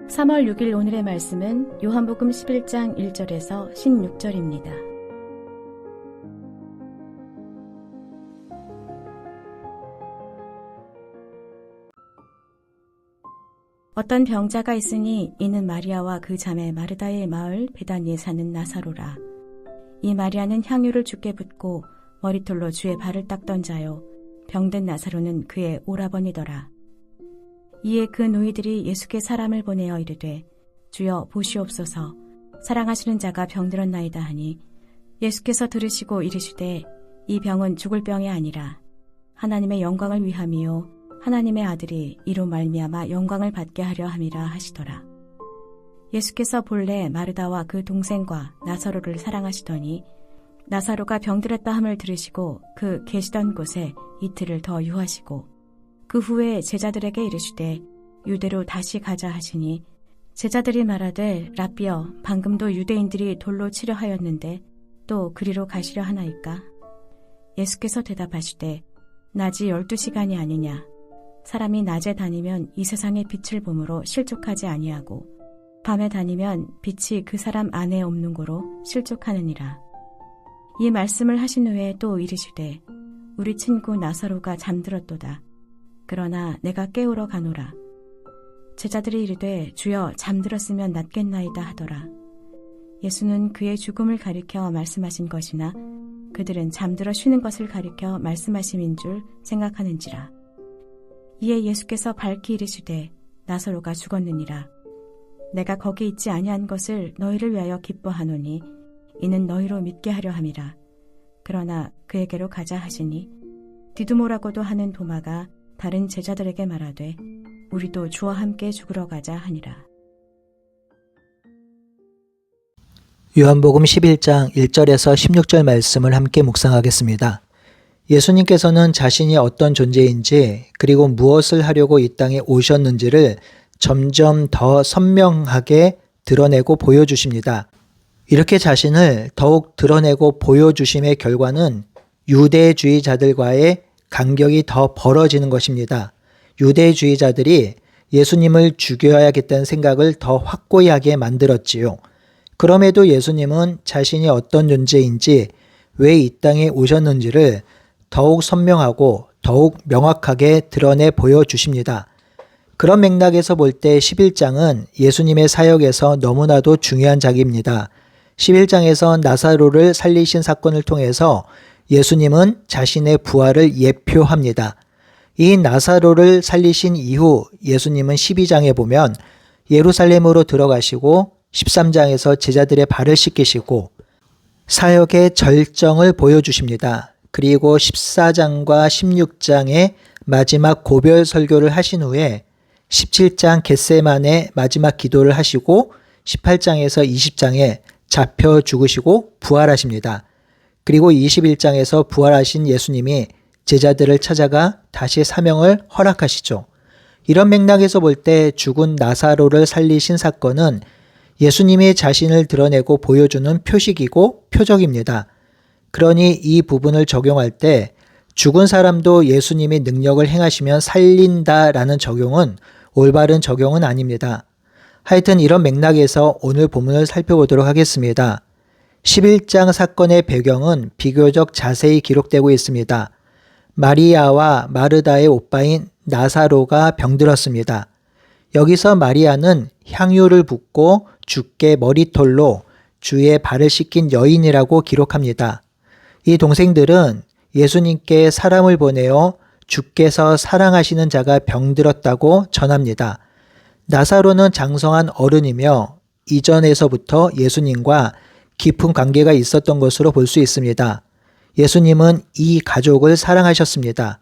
3월 6일 오늘의 말씀은 요한복음 11장 1절에서 16절입니다. 어떤 병자가 있으니 이는 마리아와 그 자매 마르다의 마을 베다니에 사는 나사로라. 이 마리아는 향유를 주께 붓고 머리털로 주의 발을 닦던 자요, 병든 나사로는 그의 오라버니더라. 이에 그 노이들이 예수께 사람을 보내어 이르되 주여 보시옵소서, 사랑하시는 자가 병들었나이다 하니 예수께서 들으시고 이르시되 이 병은 죽을 병이 아니라 하나님의 영광을 위함이요 하나님의 아들이 이로 말미암아 영광을 받게 하려 함이라 하시더라. 예수께서 본래 마르다와 그 동생과 나사로를 사랑하시더니 나사로가 병들었다 함을 들으시고 그 계시던 곳에 이틀을 더 유하시고 그 후에 제자들에게 이르시되 유대로 다시 가자 하시니 제자들이 말하되 라삐여, 방금도 유대인들이 돌로 치려 하였는데 또 그리로 가시려 하나이까? 예수께서 대답하시되 낮이 12시간이 아니냐? 사람이 낮에 다니면 이 세상의 빛을 보므로 실족하지 아니하고 밤에 다니면 빛이 그 사람 안에 없는 고로 실족하느니라. 이 말씀을 하신 후에 또 이르시되 우리 친구 나사로가 잠들었도다. 그러나 내가 깨우러 가노라. 제자들이 이르되 주여, 잠들었으면 낫겠나이다 하더라. 예수는 그의 죽음을 가리켜 말씀하신 것이나 그들은 잠들어 쉬는 것을 가리켜 말씀하심인 줄 생각하는지라. 이에 예수께서 밝히 이르시되 나사로가 죽었느니라. 내가 거기 있지 아니한 것을 너희를 위하여 기뻐하노니 이는 너희로 믿게 하려 함이라. 그러나 그에게로 가자 하시니 디두모라고도 하는 도마가 다른 제자들에게 말하되 우리도 주와 함께 죽으러 가자 하니라. 요한복음 11장 1절에서 16절 말씀을 함께 묵상하겠습니다. 예수님께서는 자신이 어떤 존재인지 그리고 무엇을 하려고 이 땅에 오셨는지를 점점 더 선명하게 드러내고 보여주십니다. 이렇게 자신을 더욱 드러내고 보여주심의 결과는 유대주의자들과의 간격이 더 벌어지는 것입니다. 유대주의자들이 예수님을 죽여야겠다는 생각을 더 확고히 하게 만들었지요. 그럼에도 예수님은 자신이 어떤 존재인지, 왜 이 땅에 오셨는지를 더욱 선명하고 더욱 명확하게 드러내 보여주십니다. 그런 맥락에서 볼 때 11장은 예수님의 사역에서 너무나도 중요한 장입니다. 11장에서 나사로를 살리신 사건을 통해서 예수님은 자신의 부활을 예표합니다. 이 나사로를 살리신 이후 예수님은 12장에 보면 예루살렘으로 들어가시고 13장에서 제자들의 발을 씻기시고 사역의 절정을 보여주십니다. 그리고 14장과 16장의 마지막 고별 설교를 하신 후에 17장 겟세마네 마지막 기도를 하시고 18장에서 20장에 잡혀 죽으시고 부활하십니다. 그리고 21장에서 부활하신 예수님이 제자들을 찾아가 다시 사명을 허락하시죠. 이런 맥락에서 볼 때 죽은 나사로를 살리신 사건은 예수님이 자신을 드러내고 보여주는 표식이고 표적입니다. 그러니 이 부분을 적용할 때 죽은 사람도 예수님이 능력을 행하시면 살린다라는 적용은 올바른 적용은 아닙니다. 하여튼 이런 맥락에서 오늘 본문을 살펴보도록 하겠습니다. 11장 사건의 배경은 비교적 자세히 기록되고 있습니다. 마리아와 마르다의 오빠인 나사로가 병들었습니다. 여기서 마리아는 향유를 붓고 주께 머리털로 주의 발을 씻긴 여인이라고 기록합니다. 이 동생들은 예수님께 사람을 보내어 주께서 사랑하시는 자가 병들었다고 전합니다. 나사로는 장성한 어른이며 이전에서부터 예수님과 깊은 관계가 있었던 것으로 볼 수 있습니다. 예수님은 이 가족을 사랑하셨습니다.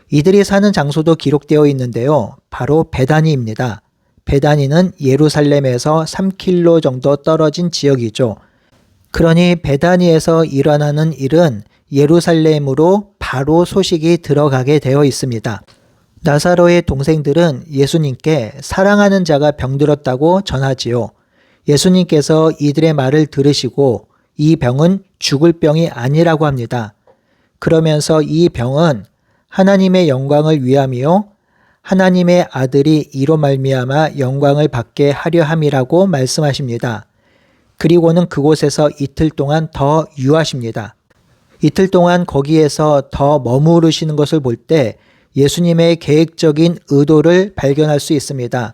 이들이 사는 장소도 기록되어 있는데요. 바로 베다니입니다. 베다니는 예루살렘에서 3km 정도 떨어진 지역이죠. 그러니 베다니에서 일어나는 일은 예루살렘으로 바로 소식이 들어가게 되어 있습니다. 나사로의 동생들은 예수님께 사랑하는 자가 병들었다고 전하지요. 예수님께서 이들의 말을 들으시고 이 병은 죽을 병이 아니라고 합니다. 그러면서 이 병은 하나님의 영광을 위함이요 하나님의 아들이 이로 말미암아 영광을 받게 하려 함이라고 말씀하십니다. 그리고는 그곳에서 이틀 동안 더 유하십니다. 이틀 동안 거기에서 더 머무르시는 것을 볼 때 예수님의 계획적인 의도를 발견할 수 있습니다.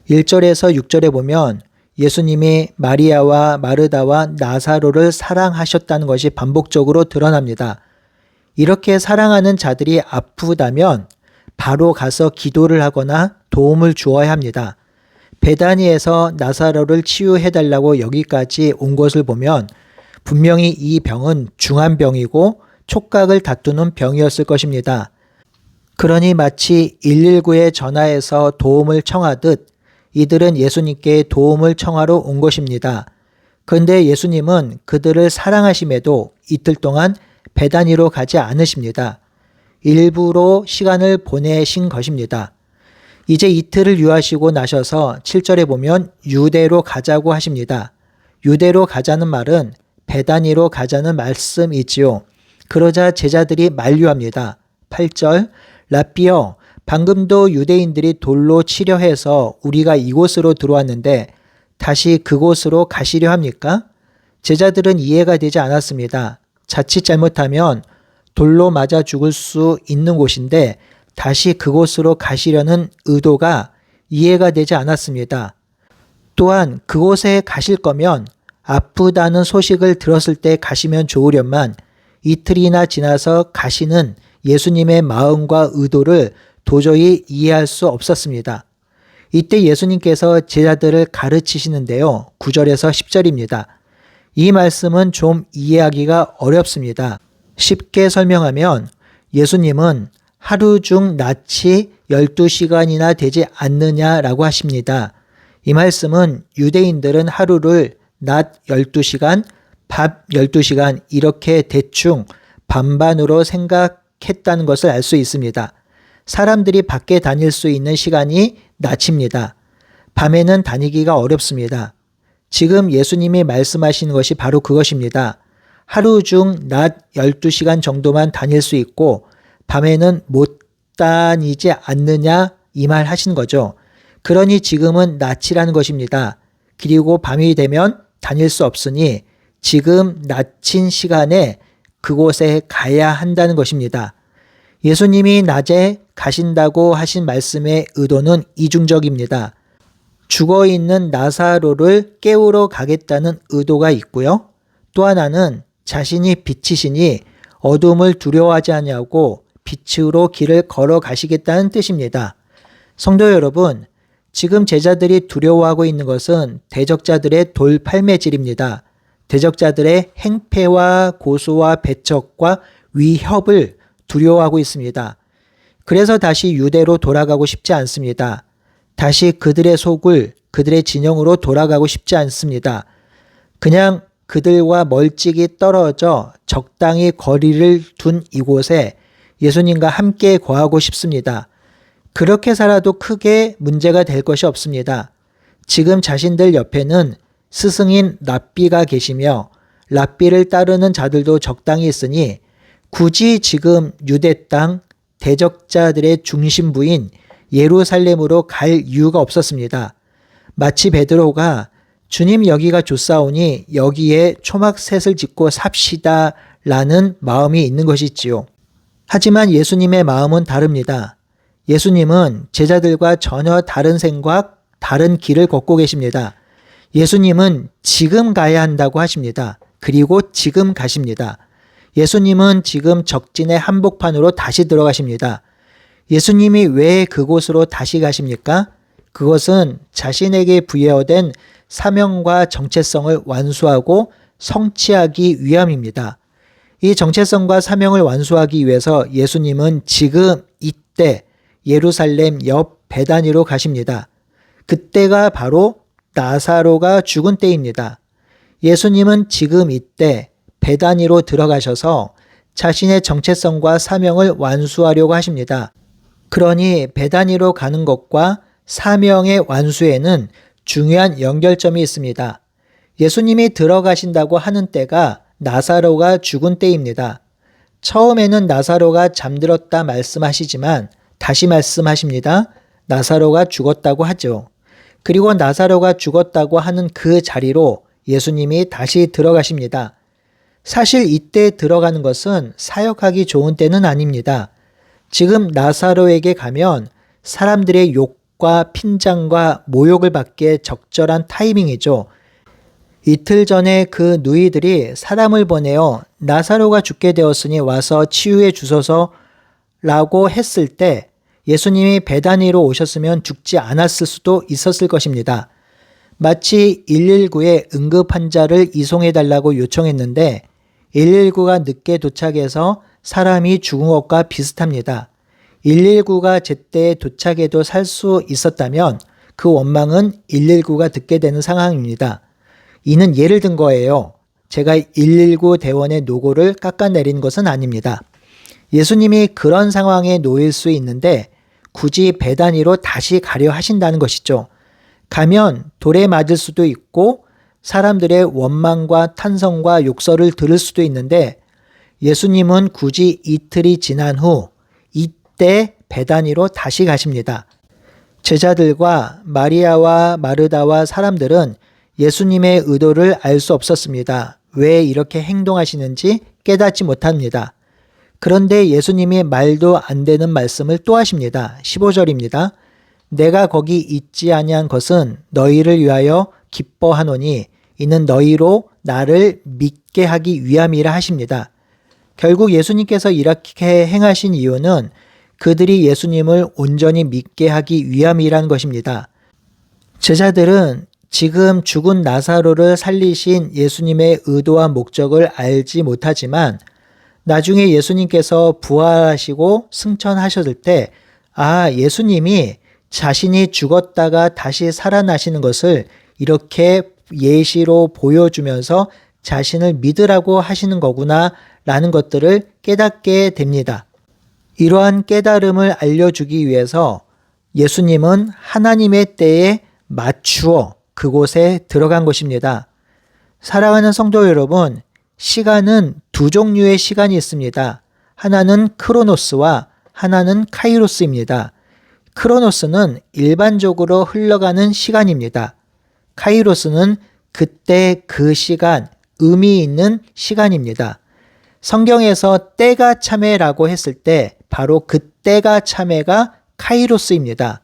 1절에서 6절에 보면 예수님이 마리아와 마르다와 나사로를 사랑하셨다는 것이 반복적으로 드러납니다. 이렇게 사랑하는 자들이 아프다면 바로 가서 기도를 하거나 도움을 주어야 합니다. 베다니에서 나사로를 치유해달라고 여기까지 온 것을 보면 분명히 이 병은 중한 병이고 촉각을 다투는 병이었을 것입니다. 그러니 마치 119에 전화해서 도움을 청하듯 이들은 예수님께 도움을 청하러 온 것입니다. 그런데 예수님은 그들을 사랑하심에도 이틀 동안 베다니로 가지 않으십니다. 일부러 시간을 보내신 것입니다. 이제 이틀을 유하시고 나셔서 7절에 보면 유대로 가자고 하십니다. 유대로 가자는 말은 베다니로 가자는 말씀이지요. 그러자 제자들이 만류합니다. 8절 라삐여, 방금도 유대인들이 돌로 치려 해서 우리가 이곳으로 들어왔는데 다시 그곳으로 가시려 합니까? 제자들은 이해가 되지 않았습니다. 자칫 잘못하면 돌로 맞아 죽을 수 있는 곳인데 다시 그곳으로 가시려는 의도가 이해가 되지 않았습니다. 또한 그곳에 가실 거면 아프다는 소식을 들었을 때 가시면 좋으련만 이틀이나 지나서 가시는 예수님의 마음과 의도를 도저히 이해할 수 없었습니다. 이때 예수님께서 제자들을 가르치시는데요. 9절에서 10절입니다. 이 말씀은 좀 이해하기가 어렵습니다. 쉽게 설명하면 예수님은 하루 중 낮이 12시간이나 되지 않느냐라고 하십니다. 이 말씀은 유대인들은 하루를 낮 12시간, 밤 12시간 이렇게 대충 반반으로 생각했다는 것을 알 수 있습니다. 사람들이 밖에 다닐 수 있는 시간이 낮입니다. 밤에는 다니기가 어렵습니다. 지금 예수님이 말씀하시는 것이 바로 그것입니다. 하루 중 낮 12시간 정도만 다닐 수 있고 밤에는 못 다니지 않느냐 이 말 하신 거죠. 그러니 지금은 낮이라는 것입니다. 그리고 밤이 되면 다닐 수 없으니 지금 낮인 시간에 그곳에 가야 한다는 것입니다. 예수님이 낮에 가신다고 하신 말씀의 의도는 이중적입니다. 죽어있는 나사로를 깨우러 가겠다는 의도가 있고요. 또 하나는 자신이 빛이시니 어둠을 두려워하지 아니하고 빛으로 길을 걸어 가시겠다는 뜻입니다. 성도 여러분, 지금 제자들이 두려워하고 있는 것은 대적자들의 돌팔매질입니다. 대적자들의 행패와 고소와 배척과 위협을 두려워하고 있습니다. 그래서 다시 유대로 돌아가고 싶지 않습니다. 다시 그들의 속을 그들의 진영으로 돌아가고 싶지 않습니다. 그냥 그들과 멀찍이 떨어져 적당히 거리를 둔 이곳에 예수님과 함께 거하고 싶습니다. 그렇게 살아도 크게 문제가 될 것이 없습니다. 지금 자신들 옆에는 스승인 랍비가 계시며 랍비를 따르는 자들도 적당히 있으니 굳이 지금 유대 땅 대적자들의 중심부인 예루살렘으로 갈 이유가 없었습니다. 마치 베드로가 주님 여기가 좋사오니 여기에 초막셋을 짓고 삽시다 라는 마음이 있는 것이지요. 하지만 예수님의 마음은 다릅니다. 예수님은 제자들과 전혀 다른 생각, 다른 길을 걷고 계십니다. 예수님은 지금 가야 한다고 하십니다. 그리고 지금 가십니다. 예수님은 지금 적진의 한복판으로 다시 들어가십니다. 예수님이 왜 그곳으로 다시 가십니까? 그것은 자신에게 부여된 사명과 정체성을 완수하고 성취하기 위함입니다. 이 정체성과 사명을 완수하기 위해서 예수님은 지금 이때 예루살렘 옆 베다니로 가십니다. 그때가 바로 나사로가 죽은 때입니다. 예수님은 지금 이때 베다니로 들어가셔서 자신의 정체성과 사명을 완수하려고 하십니다. 그러니 베다니로 가는 것과 사명의 완수에는 중요한 연결점이 있습니다. 예수님이 들어가신다고 하는 때가 나사로가 죽은 때입니다. 처음에는 나사로가 잠들었다 말씀하시지만 다시 말씀하십니다. 나사로가 죽었다고 하죠. 그리고 나사로가 죽었다고 하는 그 자리로 예수님이 다시 들어가십니다. 사실 이때 들어가는 것은 사역하기 좋은 때는 아닙니다. 지금 나사로에게 가면 사람들의 욕과 핀잔과 모욕을 받기에 적절한 타이밍이죠. 이틀 전에 그 누이들이 사람을 보내어 나사로가 죽게 되었으니 와서 치유해 주소서 라고 했을 때 예수님이 베다니로 오셨으면 죽지 않았을 수도 있었을 것입니다. 마치 119에 응급 환자를 이송해 달라고 요청했는데 119가 늦게 도착해서 사람이 죽은 것과 비슷합니다. 119가 제때 도착해도 살 수 있었다면 그 원망은 119가 듣게 되는 상황입니다. 이는 예를 든 거예요. 제가 119 대원의 노고를 깎아내린 것은 아닙니다. 예수님이 그런 상황에 놓일 수 있는데 굳이 베다니로 다시 가려 하신다는 것이죠. 가면 돌에 맞을 수도 있고 사람들의 원망과 탄성과 욕설을 들을 수도 있는데 예수님은 굳이 이틀이 지난 후 이때 베다니로 다시 가십니다. 제자들과 마리아와 마르다와 사람들은 예수님의 의도를 알 수 없었습니다. 왜 이렇게 행동하시는지 깨닫지 못합니다. 그런데 예수님이 말도 안 되는 말씀을 또 하십니다. 15절입니다. 내가 거기 있지 아니한 것은 너희를 위하여 기뻐하노니 이는 너희로 나를 믿게 하기 위함이라 하십니다. 결국 예수님께서 이렇게 행하신 이유는 그들이 예수님을 온전히 믿게 하기 위함이란 것입니다. 제자들은 지금 죽은 나사로를 살리신 예수님의 의도와 목적을 알지 못하지만 나중에 예수님께서 부활하시고 승천하셨을 때 예수님이 자신이 죽었다가 다시 살아나시는 것을 이렇게 예시로 보여주면서 자신을 믿으라고 하시는 거구나 라는 것들을 깨닫게 됩니다. 이러한 깨달음을 알려주기 위해서 예수님은 하나님의 때에 맞추어 그곳에 들어간 것입니다. 사랑하는 성도 여러분, 시간은 두 종류의 시간이 있습니다. 하나는 크로노스와 하나는 카이로스입니다. 크로노스는 일반적으로 흘러가는 시간입니다. 카이로스는 그때 그 시간, 의미 있는 시간입니다. 성경에서 때가 참회라고 했을 때 바로 그 때가 참회가 카이로스입니다.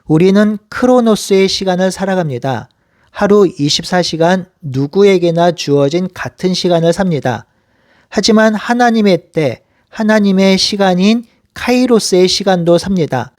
우리는 크로노스의 시간을 살아갑니다. 하루 24시간 누구에게나 주어진 같은 시간을 삽니다. 하지만 하나님의 때, 하나님의 시간인 카이로스의 시간도 삽니다.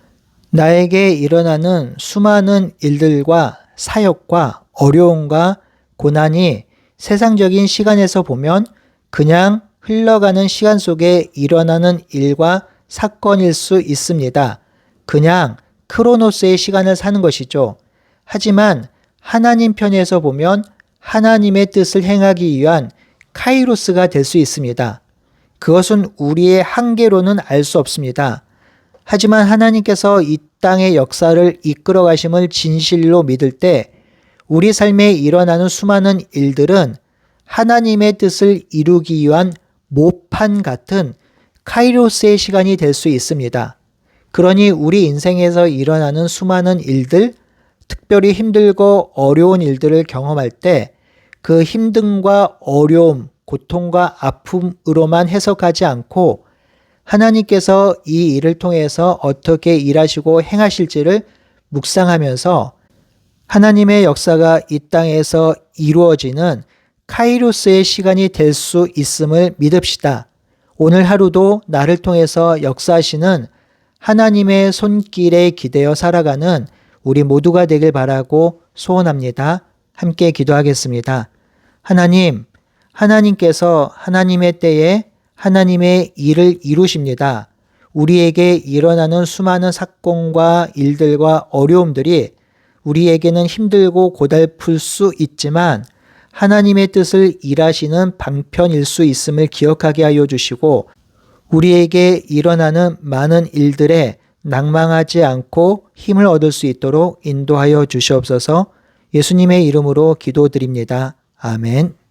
나에게 일어나는 수많은 일들과 사역과 어려움과 고난이 세상적인 시간에서 보면 그냥 흘러가는 시간 속에 일어나는 일과 사건일 수 있습니다. 그냥 크로노스의 시간을 사는 것이죠. 하지만 하나님 편에서 보면 하나님의 뜻을 행하기 위한 카이로스가 될 수 있습니다. 그것은 우리의 한계로는 알 수 없습니다. 하지만 하나님께서 이 땅의 역사를 이끌어 가심을 진실로 믿을 때 우리 삶에 일어나는 수많은 일들은 하나님의 뜻을 이루기 위한 모판 같은 카이로스의 시간이 될 수 있습니다. 그러니 우리 인생에서 일어나는 수많은 일들, 특별히 힘들고 어려운 일들을 경험할 때 그 힘듦과 어려움, 고통과 아픔으로만 해석하지 않고 하나님께서 이 일을 통해서 어떻게 일하시고 행하실지를 묵상하면서 하나님의 역사가 이 땅에서 이루어지는 카이로스의 시간이 될 수 있음을 믿읍시다. 오늘 하루도 나를 통해서 역사하시는 하나님의 손길에 기대어 살아가는 우리 모두가 되길 바라고 소원합니다. 함께 기도하겠습니다. 하나님, 하나님께서 하나님의 때에 하나님의 일을 이루십니다. 우리에게 일어나는 수많은 사건과 일들과 어려움들이 우리에게는 힘들고 고달플 수 있지만 하나님의 뜻을 일하시는 방편일 수 있음을 기억하게 하여 주시고 우리에게 일어나는 많은 일들에 낭망하지 않고 힘을 얻을 수 있도록 인도하여 주시옵소서. 예수님의 이름으로 기도드립니다. 아멘.